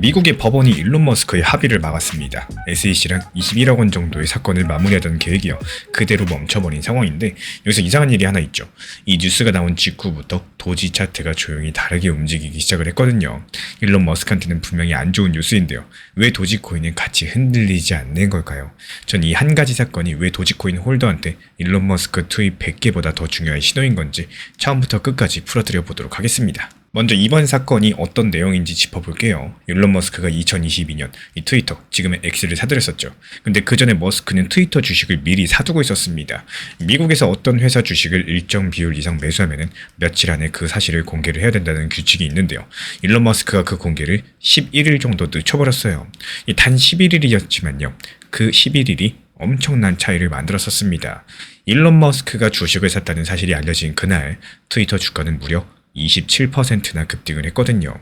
미국의 법원이 일론 머스크의 합의를 막았습니다. SEC랑 21억 원 정도의 사건을 마무리하던 계획이요. 그대로 멈춰버린 상황인데 여기서 이상한 일이 하나 있죠. 이 뉴스가 나온 직후부터 도지 차트가 조용히 다르게 움직이기 시작을 했거든요. 일론 머스크한테는 분명히 안 좋은 뉴스인데요. 왜 도지코인은 같이 흔들리지 않는 걸까요? 전 이 한 가지 사건이 왜 도지코인 홀더한테 일론 머스크 트윗 100개보다 더 중요한 신호인 건지 처음부터 끝까지 풀어드려 보도록 하겠습니다. 먼저 이번 사건이 어떤 내용인지 짚어볼게요. 일론 머스크가 2022년 이 트위터, 지금의 X를 사들였었죠. 근데 그 전에 머스크는 트위터 주식을 미리 사두고 있었습니다. 미국에서 어떤 회사 주식을 일정 비율 이상 매수하면 며칠 안에 그 사실을 공개를 해야 된다는 규칙이 있는데요. 일론 머스크가 그 공개를 11일 정도 늦춰버렸어요. 단 11일이었지만요. 그 11일이 엄청난 차이를 만들었었습니다. 일론 머스크가 주식을 샀다는 사실이 알려진 그날 트위터 주가는 무려 27%나 급등을 했거든요.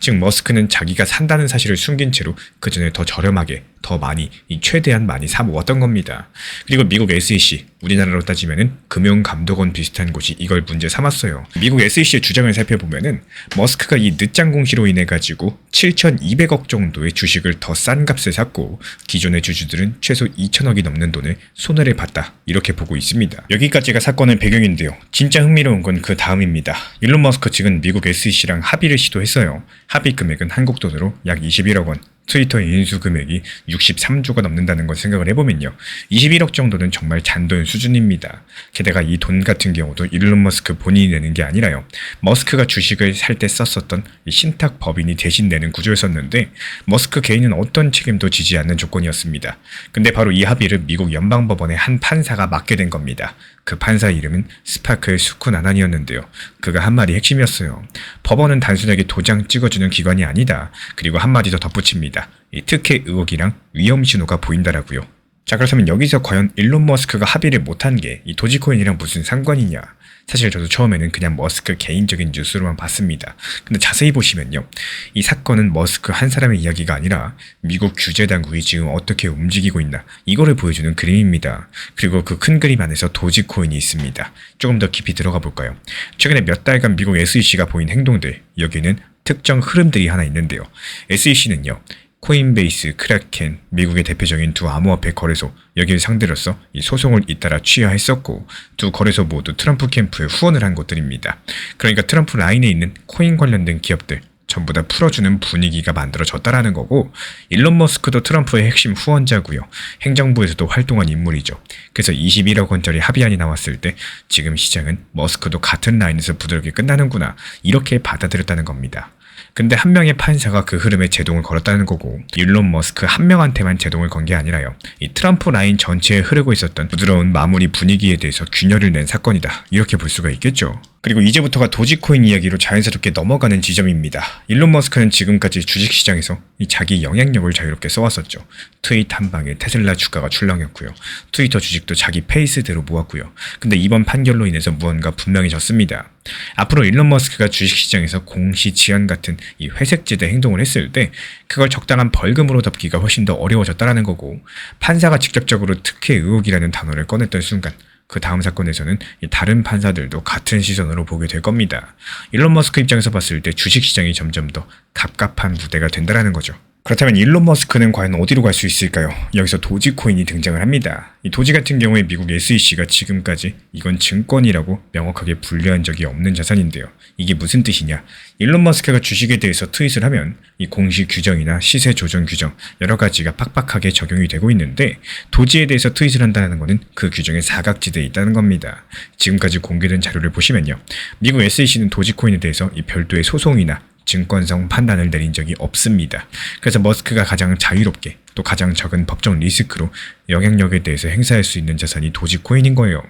즉 머스크는 자기가 산다는 사실을 숨긴 채로 그 전에 더 저렴하게, 더 많이, 최대한 많이 사 모았던 겁니다. 그리고 미국 SEC, 우리나라로 따지면은 금융감독원 비슷한 곳이 이걸 문제 삼았어요. 미국 SEC의 주장을 살펴보면은 머스크가 이 늦장 공시로 인해 가지고 7,200억 정도의 주식을 더 싼 값에 샀고 기존의 주주들은 최소 2,000억이 넘는 돈을 손해를 봤다, 이렇게 보고 있습니다. 여기까지가 사건의 배경인데요. 진짜 흥미로운 건 그 다음입니다. 일론 머스크 측은 미국 SEC랑 합의를 시도했어요. 합의 금액은 한국 돈으로 약 21억 원. 트위터의 인수 금액이 63조가 넘는다는 걸 생각을 해보면요. 21억 정도는 정말 잔돈 수준입니다. 게다가 이 돈 같은 경우도 일론 머스크 본인이 내는 게 아니라요. 머스크가 주식을 살 때 썼었던 신탁 법인이 대신 내는 구조였었는데 머스크 개인은 어떤 책임도 지지 않는 조건이었습니다. 근데 바로 이 합의를 미국 연방법원의 한 판사가 맡게 된 겁니다. 그 판사 이름은 스파클 수쿠나난이었는데요. 그가 한 말이 핵심이었어요. 법원은 단순하게 도장 찍어주는 기관이 아니다. 그리고 한 마디 더 덧붙입니다. 이 특혜 의혹이랑 위험 신호가 보인다라고요. 자, 그렇다면 여기서 과연 일론 머스크가 합의를 못한 게 이 도지코인이랑 무슨 상관이냐? 사실 저도 처음에는 그냥 머스크 개인적인 뉴스로만 봤습니다. 근데 자세히 보시면요. 이 사건은 머스크 한 사람의 이야기가 아니라 미국 규제 당국이 지금 어떻게 움직이고 있나, 이거를 보여주는 그림입니다. 그리고 그 큰 그림 안에서 도지코인이 있습니다. 조금 더 깊이 들어가 볼까요? 최근에 몇 달간 미국 SEC가 보인 행동들, 여기는 특정 흐름들이 하나 있는데요. SEC는요. 코인베이스, 크라켄, 미국의 대표적인 두 암호화폐 거래소, 여기를 상대로서 이 소송을 잇따라 취하했었고 두 거래소 모두 트럼프 캠프에 후원을 한 곳들입니다. 그러니까 트럼프 라인에 있는 코인 관련된 기업들 전부 다 풀어주는 분위기가 만들어졌다라는 거고, 일론 머스크도 트럼프의 핵심 후원자고요. 행정부에서도 활동한 인물이죠. 그래서 21억 원짜리 합의안이 나왔을 때 지금 시장은 머스크도 같은 라인에서 부드럽게 끝나는구나, 이렇게 받아들였다는 겁니다. 근데 한 명의 판사가 그 흐름에 제동을 걸었다는 거고, 일론 머스크 한 명한테만 제동을 건 게 아니라요. 이 트럼프 라인 전체에 흐르고 있었던 부드러운 마무리 분위기에 대해서 균열을 낸 사건이다, 이렇게 볼 수가 있겠죠. 그리고 이제부터가 도지코인 이야기로 자연스럽게 넘어가는 지점입니다. 일론 머스크는 지금까지 주식시장에서 이 자기 영향력을 자유롭게 써왔었죠. 트윗 한 방에 테슬라 주가가 출렁였고요. 트위터 주식도 자기 페이스대로 모았고요. 근데 이번 판결로 인해서 무언가 분명해졌습니다. 앞으로 일론 머스크가 주식시장에서 공시지연 같은 이 회색지대 행동을 했을 때 그걸 적당한 벌금으로 덮기가 훨씬 더 어려워졌다는 거고, 판사가 직접적으로 특혜 의혹이라는 단어를 꺼냈던 순간 그 다음 사건에서는 다른 판사들도 같은 시선으로 보게 될 겁니다. 일론 머스크 입장에서 봤을 때 주식시장이 점점 더 갑갑한 무대가 된다는 거죠. 그렇다면 일론 머스크는 과연 어디로 갈 수 있을까요? 여기서 도지코인이 등장을 합니다. 이 도지 같은 경우에 미국 SEC가 지금까지 이건 증권이라고 명확하게 분류한 적이 없는 자산인데요. 이게 무슨 뜻이냐? 일론 머스크가 주식에 대해서 트윗을 하면 이 공시 규정이나 시세 조정 규정 여러 가지가 팍팍하게 적용이 되고 있는데, 도지에 대해서 트윗을 한다는 것은 그 규정에 사각지대에 있다는 겁니다. 지금까지 공개된 자료를 보시면요. 미국 SEC는 도지코인에 대해서 이 별도의 소송이나 증권성 판단을 내린 적이 없습니다. 그래서 머스크가 가장 자유롭게 또 가장 적은 법적 리스크로 영향력에 대해서 행사할 수 있는 자산이 도지코인인 거예요.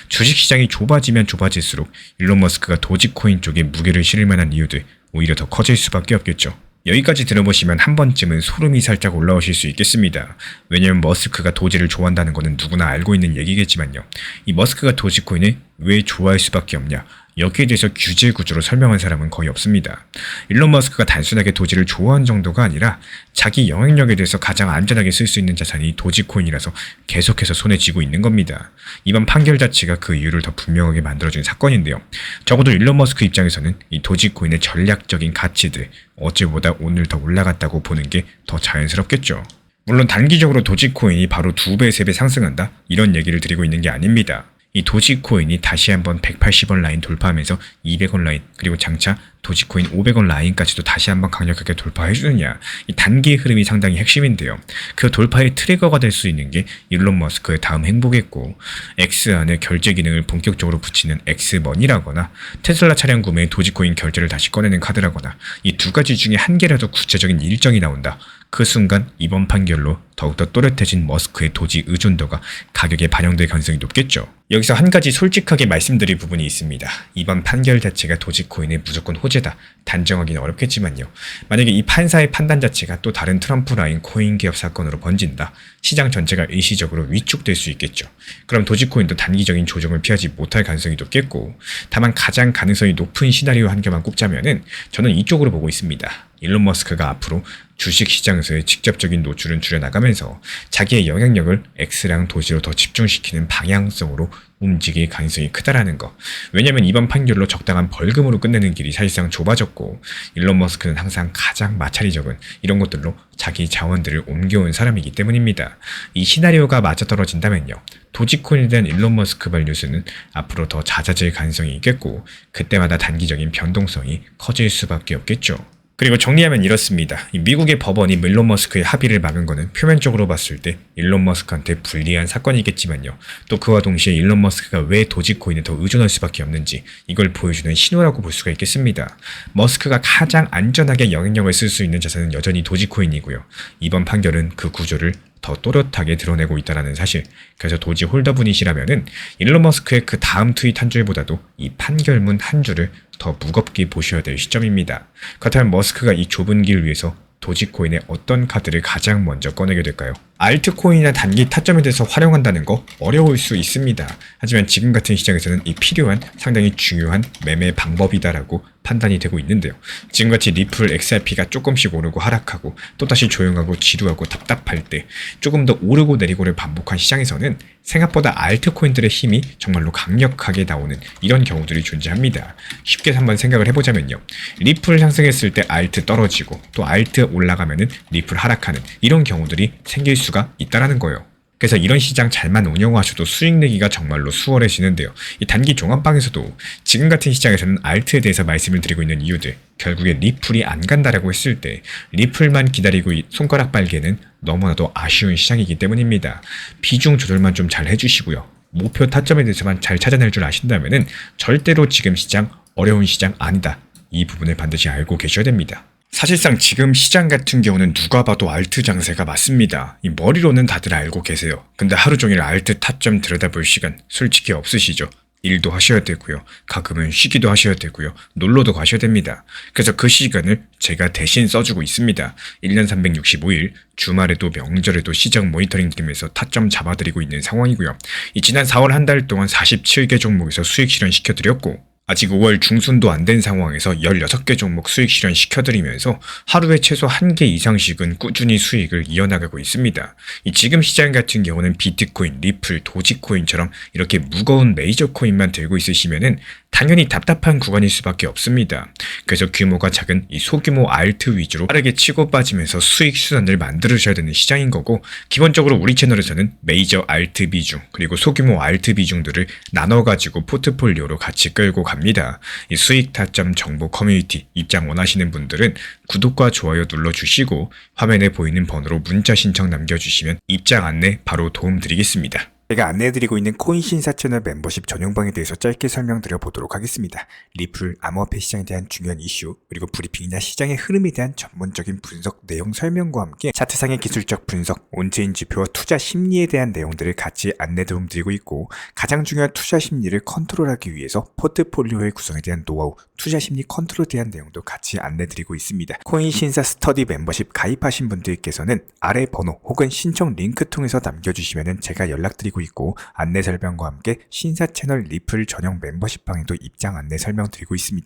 주식시장이 좁아지면 좁아질수록 일론 머스크가 도지코인 쪽에 무게를 실을 만한 이유들 오히려 더 커질 수밖에 없겠죠. 여기까지 들어보시면 한 번쯤은 소름이 살짝 올라오실 수 있겠습니다. 왜냐면 머스크가 도지를 좋아한다는 것은 누구나 알고 있는 얘기겠지만요. 이 머스크가 도지코인을 왜 좋아할 수밖에 없냐? 여기에 대해서 규제 구조로 설명한 사람은 거의 없습니다. 일론 머스크가 단순하게 도지를 좋아하는 정도가 아니라 자기 영향력에 대해서 가장 안전하게 쓸 수 있는 자산이 도지코인이라서 계속해서 손에 쥐고 있는 겁니다. 이번 판결 자체가 그 이유를 더 분명하게 만들어준 사건인데요. 적어도 일론 머스크 입장에서는 이 도지코인의 전략적인 가치들 어제보다 오늘 더 올라갔다고 보는 게 더 자연스럽겠죠. 물론 단기적으로 도지코인이 바로 2배, 3배 상승한다? 이런 얘기를 드리고 있는 게 아닙니다. 이 도지코인이 다시 한번 180원 라인 돌파하면서 200원 라인, 그리고 장차 도지코인 500원 라인까지도 다시 한번 강력하게 돌파해주느냐, 이 단기 흐름이 상당히 핵심인데요. 그 돌파의 트리거가 될 수 있는 게 일론 머스크의 다음 행보겠고, X 안에 결제 기능을 본격적으로 붙이는 X머니라거나 테슬라 차량 구매에 도지코인 결제를 다시 꺼내는 카드라거나 이 두 가지 중에 한 개라도 구체적인 일정이 나온다. 그 순간 이번 판결로 더욱더 또렷해진 머스크의 도지 의존도가 가격에 반영될 가능성이 높겠죠. 여기서 한 가지 솔직하게 말씀드릴 부분이 있습니다. 이번 판결 자체가 도지코인의 무조건 호재다. 단정하기는 어렵겠지만요. 만약에 이 판사의 판단 자체가 또 다른 트럼프 라인 코인 기업 사건으로 번진다. 시장 전체가 일시적으로 위축될 수 있겠죠. 그럼 도지코인도 단기적인 조정을 피하지 못할 가능성이 높겠고, 다만 가장 가능성이 높은 시나리오 한 개만 꼽자면은 저는 이쪽으로 보고 있습니다. 일론 머스크가 앞으로 주식시장에서의 직접적인 노출은 줄여나가면서 자기의 영향력을 X랑 도지로 더 집중시키는 방향성으로 움직일 가능성이 크다라는 거. 왜냐면 이번 판결로 적당한 벌금으로 끝내는 길이 사실상 좁아졌고, 일론 머스크는 항상 가장 마찰이 적은 이런 것들로 자기 자원들을 옮겨온 사람이기 때문입니다. 이 시나리오가 맞아떨어진다면요, 도지코인에 대한 일론 머스크발 뉴스는 앞으로 더 잦아질 가능성이 있겠고, 그때마다 단기적인 변동성이 커질 수밖에 없겠죠. 그리고 정리하면 이렇습니다. 미국의 법원이 일론 머스크의 합의를 막은 거는 표면적으로 봤을 때 일론 머스크한테 불리한 사건이겠지만요. 또 그와 동시에 일론 머스크가 왜 도지코인에 더 의존할 수밖에 없는지 이걸 보여주는 신호라고 볼 수가 있겠습니다. 머스크가 가장 안전하게 영향력을 쓸 수 있는 자산은 여전히 도지코인이고요. 이번 판결은 그 구조를 더 또렷하게 드러내고 있다는 사실. 그래서 도지 홀더분이시라면은 일론 머스크의 그 다음 트윗 한 줄보다도 이 판결문 한 줄을 더 무겁게 보셔야 될 시점입니다. 그렇다면 머스크가 이 좁은 길 위에서 도지코인의 어떤 카드를 가장 먼저 꺼내게 될까요? 알트코인이나 단기 타점에 대해서 활용한다는 거 어려울 수 있습니다. 하지만 지금 같은 시장에서는 이 필요한 상당히 중요한 매매 방법이다라고 판단이 되고 있는데요. 지금같이 리플 XRP가 조금씩 오르고 하락하고 또다시 조용하고 지루하고 답답할 때 조금 더 오르고 내리고를 반복한 시장에서는 생각보다 알트코인들의 힘이 정말로 강력하게 나오는 이런 경우들이 존재합니다. 쉽게 한번 생각을 해보자면요. 리플 상승했을 때 알트 떨어지고 또 알트 올라가면은 리플 하락하는 이런 경우들이 생길 수가 있다라는 거예요. 그래서 이런 시장 잘만 운영하셔도 수익 내기가 정말로 수월해지는데요. 이 단기 종합방에서도 지금 같은 시장에서는 알트에 대해서 말씀을 드리고 있는 이유들, 결국에 리플이 안 간다라고 했을 때 리플만 기다리고 손가락 빨기에는 너무나도 아쉬운 시장이기 때문입니다. 비중 조절만 좀 잘 해주시고요. 목표 타점에 대해서만 잘 찾아낼 줄 아신다면은 절대로 지금 시장 어려운 시장 아니다. 이 부분을 반드시 알고 계셔야 됩니다. 사실상 지금 시장 같은 경우는 누가 봐도 알트 장세가 맞습니다. 이 머리로는 다들 알고 계세요. 근데 하루 종일 알트 타점 들여다볼 시간 솔직히 없으시죠? 일도 하셔야 되고요. 가끔은 쉬기도 하셔야 되고요. 놀러도 가셔야 됩니다. 그래서 그 시간을 제가 대신 써주고 있습니다. 1년 365일 주말에도 명절에도 시장 모니터링 드리면서 타점 잡아드리고 있는 상황이고요. 이 지난 4월 한 달 동안 47개 종목에서 수익 실현 시켜드렸고, 아직 5월 중순도 안 된 상황에서 16개 종목 수익 실현 시켜드리면서 하루에 최소 1개 이상씩은 꾸준히 수익을 이어나가고 있습니다. 이 지금 시장 같은 경우는 비트코인, 리플, 도지코인처럼 이렇게 무거운 메이저 코인만 들고 있으시면은 당연히 답답한 구간일 수밖에 없습니다. 그래서 규모가 작은 이 소규모 알트 위주로 빠르게 치고 빠지면서 수익 수단을 만들으셔야 되는 시장인 거고, 기본적으로 우리 채널에서는 메이저 알트 비중 그리고 소규모 알트 비중들을 나눠가지고 포트폴리오로 같이 끌고 갑니다. 이 수익 타점 정보 커뮤니티 입장 원하시는 분들은 구독과 좋아요 눌러주시고 화면에 보이는 번호로 문자 신청 남겨주시면 입장 안내 바로 도움드리겠습니다. 제가 안내해드리고 있는 코인신사 채널 멤버십 전용방에 대해서 짧게 설명드려 보도록 하겠습니다. 리플, 암호화폐 시장에 대한 중요한 이슈, 그리고 브리핑이나 시장의 흐름에 대한 전문적인 분석 내용 설명과 함께 차트상의 기술적 분석, 온체인 지표와 투자 심리에 대한 내용들을 같이 안내 도움드리고 있고, 가장 중요한 투자 심리를 컨트롤하기 위해서 포트폴리오의 구성에 대한 노하우, 투자 심리 컨트롤에 대한 내용도 같이 안내드리고 있습니다. 코인신사 스터디 멤버십 가입하신 분들께서는 아래 번호 혹은 신청 링크 통해서 남겨주시면 제가 연락드리고 드리고 있고 안내 설명과 함께 신사 채널 리플 전용 멤버십방에도 입장 안내 설명드리고 있습니다.